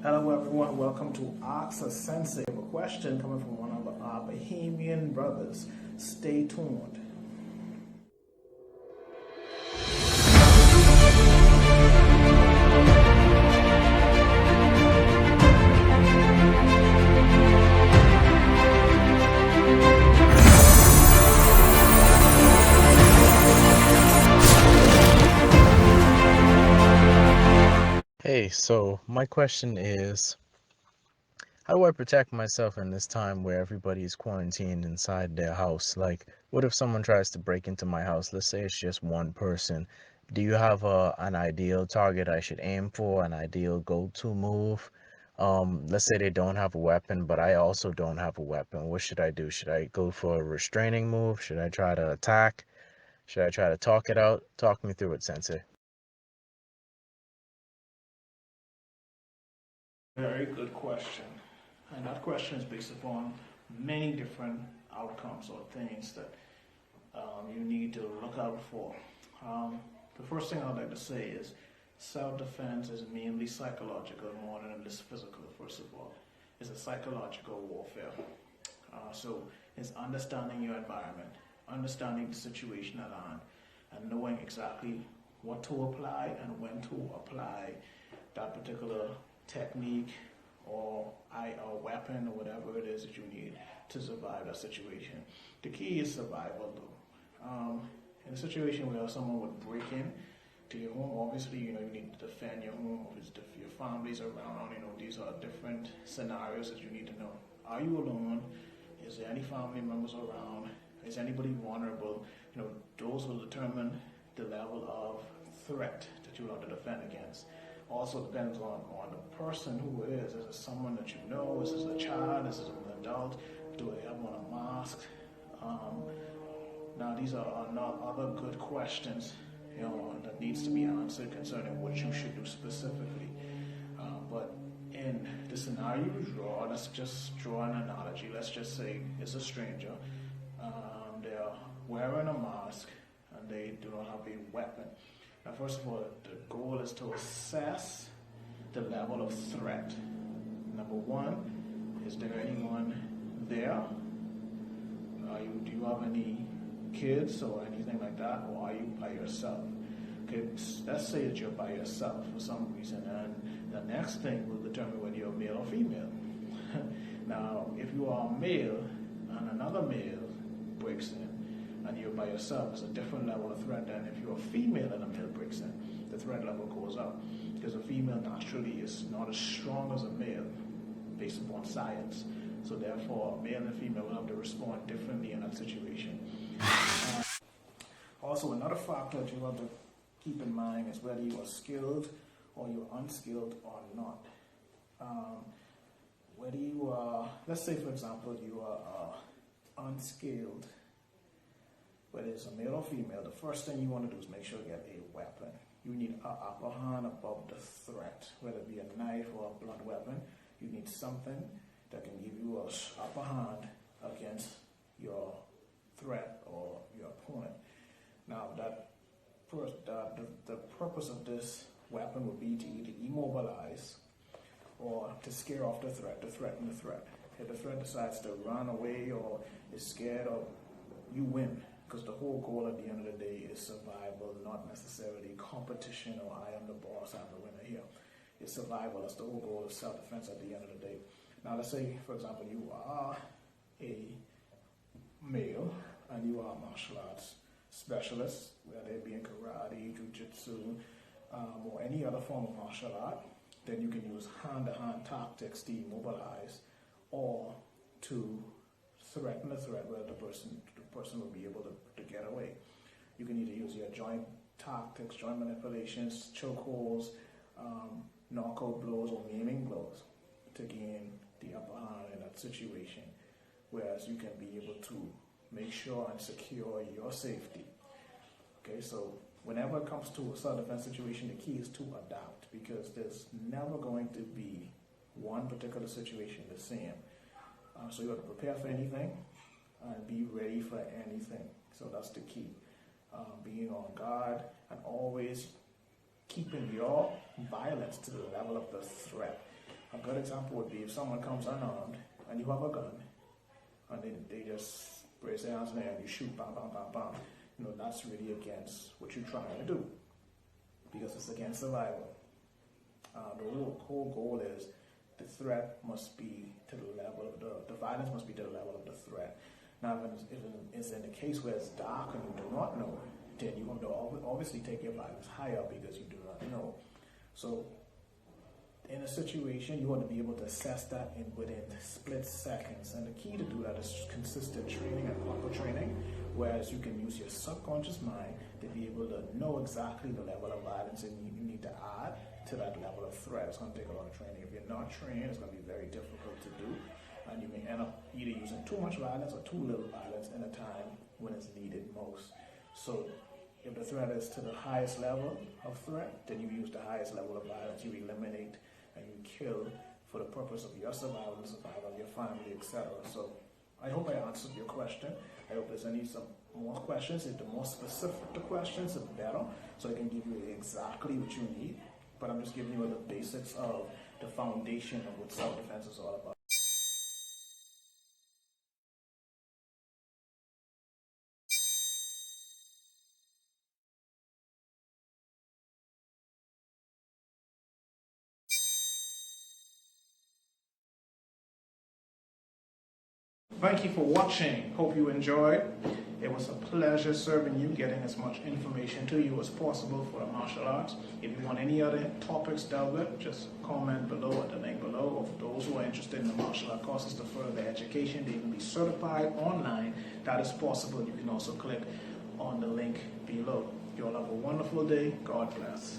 Hello everyone, welcome to Ask a Sensei. A question coming from one of our Bahamian brothers. Stay tuned. Hey, so my question is, how do I protect myself in this time where everybody is quarantined inside their house? Like, what if someone tries to break into my house? Let's say it's just one person. Do you have an ideal target I should aim for, an ideal go-to move? Let's say they don't have a weapon, but I also don't have a weapon. What should I do? Should I go for a restraining move? Should I try to attack? Should I try to talk it out? Talk me through it, Sensei. Very good question. And that question is based upon many different outcomes or things that you need to look out for. The first thing I'd like to say is self-defense is mainly psychological more than it is physical, first of all. It's a psychological warfare. So it's understanding your environment, understanding the situation at hand, and knowing exactly what to apply and when to apply that particular technique or a weapon or whatever it is that you need to survive that situation. The key is survival though. In a situation where someone would break in to your home, obviously you need to defend your home. If your family's around, these are different scenarios that you need to know. Are you alone? Is there any family members around? Is anybody vulnerable? Those will determine the level of threat that you have to defend against. Also depends on the person who it is. Is it someone that you know? Is this a child? Is this an adult? Do they have on a mask? Now these are not other good questions that needs to be answered concerning what you should do specifically. But in the scenario you draw, let's just draw an analogy. Let's just say it's a stranger. They're wearing a mask and they do not have a weapon. Now, first of all, the goal is to assess the level of threat. Number one, is there anyone there? Do you have any kids or anything like that, or are you by yourself? Okay, let's say that you're by yourself for some reason, and the next thing will determine whether you're male or female. Now, if you are male and another male breaks in, and you're by yourself, it's a different level of threat than if you're a female and a male breaks in. The threat level goes up because a female naturally is not as strong as a male based upon science. So therefore, a male and female will have to respond differently in that situation. Also, another factor that you have to keep in mind is whether you are skilled or you're unskilled or not. Whether you are, let's say for example, you are unskilled, whether it's a male or female, the first thing you want to do is make sure you get a weapon. You need an upper hand above the threat, whether it be a knife or a blunt weapon. You need something that can give you an upper hand against your threat or your opponent. Now, the purpose of this weapon would be to either immobilize or to scare off the threat, to threaten the threat. If the threat decides to run away or is scared, or you win. Because the whole goal at the end of the day is survival, not necessarily competition or I am the boss, I'm the winner here. It's survival. That's the whole goal of self-defense at the end of the day. Now let's say, for example, you are a male and you are a martial arts specialist, whether it be in karate, jiu-jitsu, or any other form of martial art. Then you can use hand-to-hand tactics to immobilize or to threaten the threat where the person will be able to get away. You can either use your joint tactics, joint manipulations, chokeholds, knockout blows, or maiming blows to gain the upper hand in that situation, whereas you can be able to make sure and secure your safety. Okay, so whenever it comes to a self-defense situation, the key is to adapt, because there's never going to be one particular situation the same. So you have to prepare for anything and be ready for anything. So that's the key. Being on guard and always keeping your violence to the level of the threat. A good example would be if someone comes unarmed and you have a gun, and they just raise their hands in the air and you shoot, bam, bam, bam, bam. You know, that's really against what you're trying to do, because it's against survival. The whole goal is the threat must be to the level of the violence must be to the level of the threat. Now, if it's in the case where it's dark and you do not know, then you have to obviously take your violence higher because you do not know. So, in a situation, you want to be able to assess that within split seconds. And the key to do that is consistent training and proper training, whereas you can use your subconscious mind to be able to know exactly the level of violence and you need to add to that level of threat. It's going to take a lot of training. If you're not trained, it's going to be very difficult to do. And you may end up either using too much violence or too little violence in a time when it's needed most. So if the threat is to the highest level of threat, then you use the highest level of violence. You eliminate and you kill for the purpose of your survival, the survival of your family, etc. So I hope I answered your question. I hope there's some more questions. If the more specific the questions, the better, so I can give you exactly what you need. But I'm just giving you the basics of the foundation of what self-defense is all about. Thank you for watching. Hope you enjoyed. It was a pleasure serving you, getting as much information to you as possible for the martial arts. If you want any other topics dealt with, just comment below at the link below. Or for those who are interested in the martial art courses to further their education, they can be certified online. That is possible. You can also click on the link below. You all have a wonderful day. God bless.